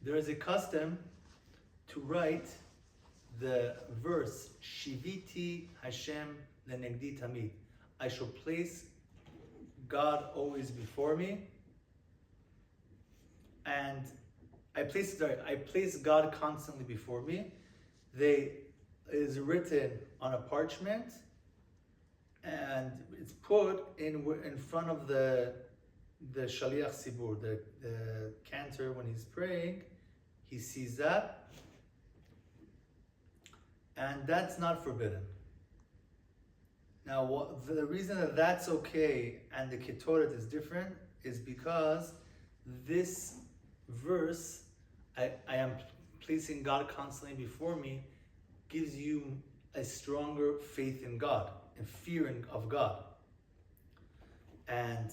There is a custom to write the verse shiviti Hashem lenegdi tamid. I shall place God always before me, and I place God constantly before me. They is written on a parchment, and it's put in front of the shaliach sibur, the cantor. When he's praying, he sees that, and that's not forbidden. Now, the reason that that's okay and the ketoret is different is because this verse, I am placing God constantly before me, gives you a stronger faith in God and fear of God. And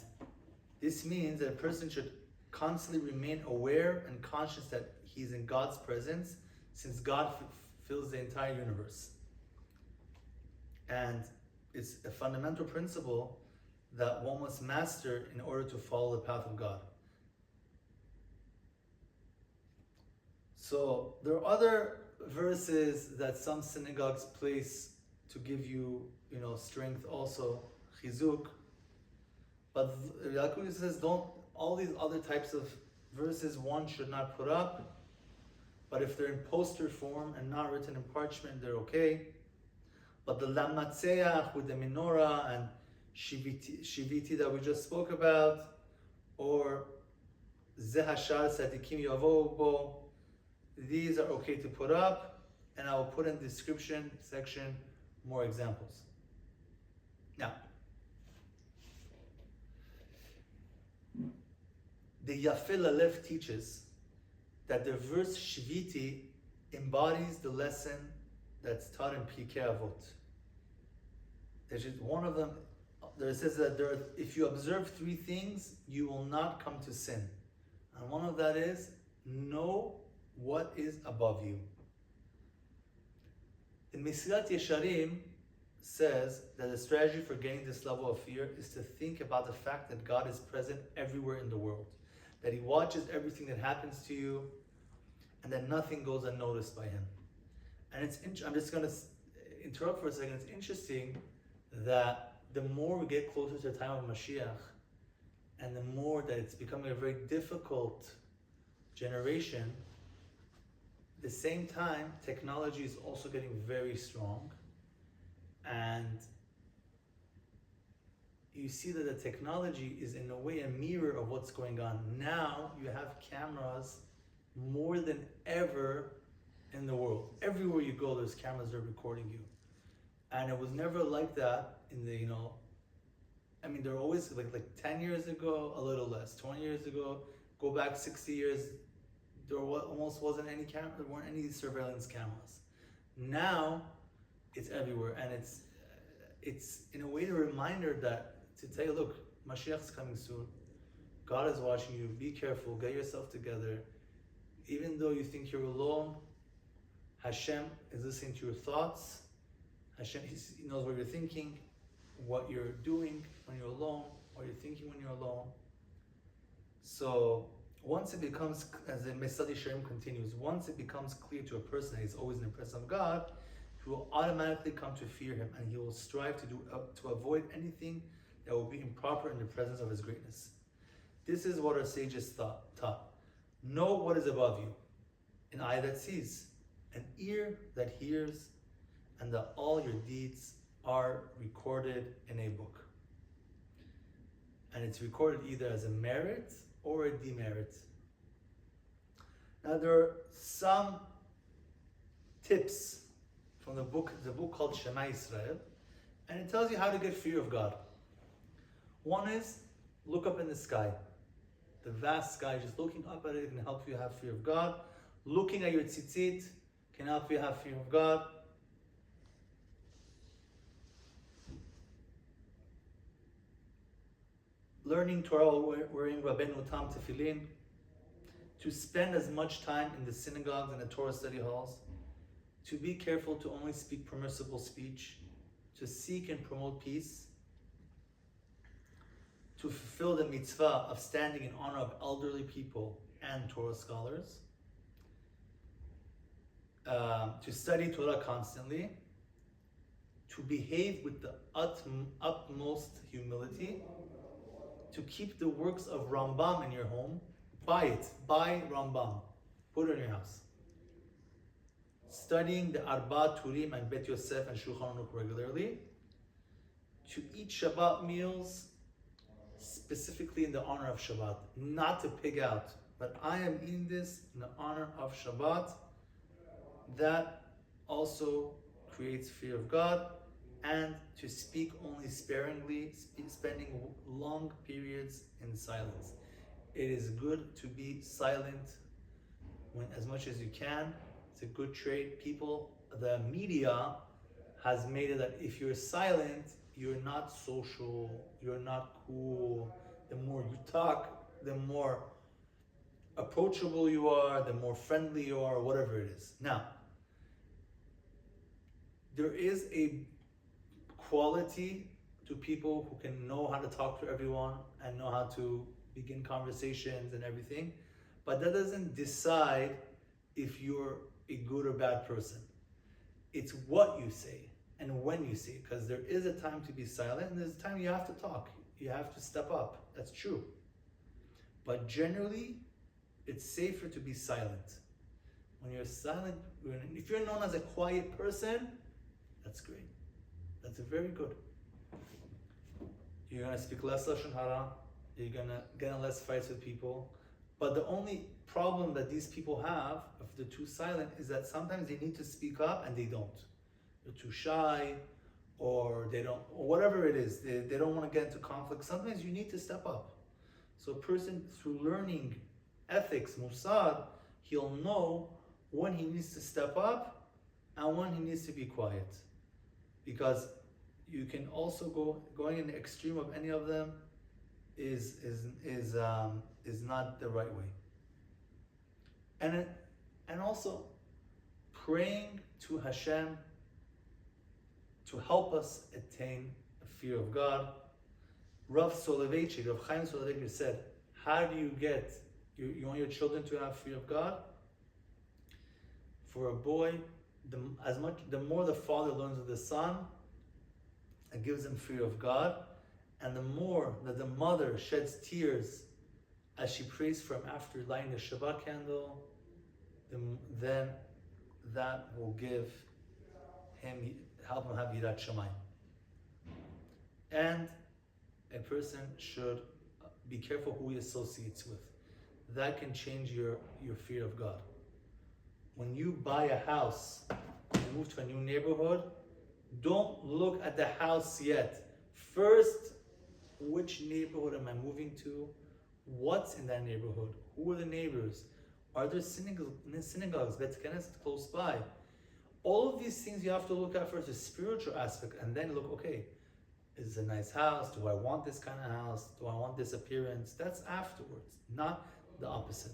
this means that a person should constantly remain aware and conscious that he's in God's presence, since God fills the entire universe. And it's a fundamental principle that one must master in order to follow the path of God. So there are other verses that some synagogues place to give you, strength also, chizuk. But Yalkut Yosef says, all these other types of verses one should not put up. But if they're in poster form and not written in parchment, they're okay. But the lamnatseach with the menorah and shiviti that we just spoke about, or zehashar sadikim yavo bo, these are okay to put up, and I will put in the description section more examples. Now, the Yafeh Lalef teaches that the verse shiviti embodies the lesson that's taught in Pirkei Avot. There's just one of them. There says that if you observe three things, you will not come to sin, and one of that is know what is above you. In Mesilat Yesharim says that the strategy for getting this level of fear is to think about the fact that God is present everywhere in the world, that He watches everything that happens to you, and that nothing goes unnoticed by Him. And I'm just going to interrupt for a second. It's interesting that the more we get closer to the time of Mashiach, and the more that it's becoming a very difficult generation, at the same time, technology is also getting very strong. And you see that the technology is in a way a mirror of what's going on. Now you have cameras more than ever in the world. Everywhere you go, there's cameras that are recording you. And it was never like that in the, they're always like 10 years ago, a little less. 20 years ago, go back 60 years, there almost wasn't any camera, there weren't any surveillance cameras. Now, it's everywhere, and it's in a way a reminder that to tell you, look, Mashiach is coming soon. God is watching you. Be careful. Get yourself together. Even though you think you're alone, Hashem is listening to your thoughts. Hashem, He knows what you're thinking, what you're doing when you're alone, what you're thinking when you're alone. So once it becomes, as the Mesilat Yesharim continues, once it becomes clear to a person that he's always in the presence of God, he will automatically come to fear Him, and he will strive to avoid anything that will be improper in the presence of His greatness. This is what our sages taught. Know what is above you, an eye that sees, an ear that hears, and that all your deeds are recorded in a book. And it's recorded either as a merit or a demerit. Now there are some tips from the book called Shema Yisrael, and it tells you how to get fear of God. One is, look up in the sky. The vast sky, just looking up at it can help you have fear of God. Looking at your tzitzit can help you have fear of God. Learning Torah, wearing Rabbeinu Tam tefillin. To spend as much time in the synagogues and the Torah study halls. To be careful to only speak permissible speech. To seek and promote peace. To fulfill the mitzvah of standing in honor of elderly people and Torah scholars. to study Torah constantly, to behave with the utmost humility, to keep the works of Rambam in your home. Buy it. Buy Rambam. Put it in your house. Studying the Arba Turim and Bet Yosef and Shulchan Aruch regularly. To eat Shabbat meals specifically in the honor of Shabbat. Not to pig out, but I am eating this in the honor of Shabbat. That also creates fear of God. And to speak only sparingly, spending long periods in silence. It is good to be silent when as much as you can. It's a good trait. The media has made it that if you're silent, you're not social, you're not cool. The more you talk, the more approachable you are, the more friendly you are, whatever it is. Now, there is a quality to people who can know how to talk to everyone and know how to begin conversations and everything, but that doesn't decide if you're a good or bad person. It's what you say and when you say it, because there is a time to be silent and there's a time you have to talk. You have to step up. That's true. But generally, it's safer to be silent. When you're silent, if you're known as a quiet person, that's great. That's very good. You're gonna speak less lashon hara. You're gonna get in less fights with people. But the only problem that these people have, if they're too silent, is that sometimes they need to speak up and they don't. They're too shy, or they don't, or whatever it is. They don't want to get into conflict. Sometimes you need to step up. So a person, through learning ethics, musad, he'll know when he needs to step up and when he needs to be quiet. Because you can also going in the extreme of any of them is not the right way. And also praying to Hashem to help us attain a fear of God. Rav Chaim Soloveitchik said, how do you get, you want your children to have fear of God? For a boy, the more the father learns of the son, it gives him fear of God. And the more that the mother sheds tears as she prays for him after lighting the Shabbat candle, then that will help him have Yirat Shamayim. And a person should be careful who he associates with. That can change your fear of God. When you buy a house and move to a new neighborhood, don't look at the house yet. First, which neighborhood am I moving to? What's in that neighborhood? Who are the neighbors? Are there synagogues, Bet Knesset close by? All of these things you have to look at first, the spiritual aspect, and then look, okay, is it a nice house? Do I want this kind of house? Do I want this appearance? That's afterwards, not the opposite.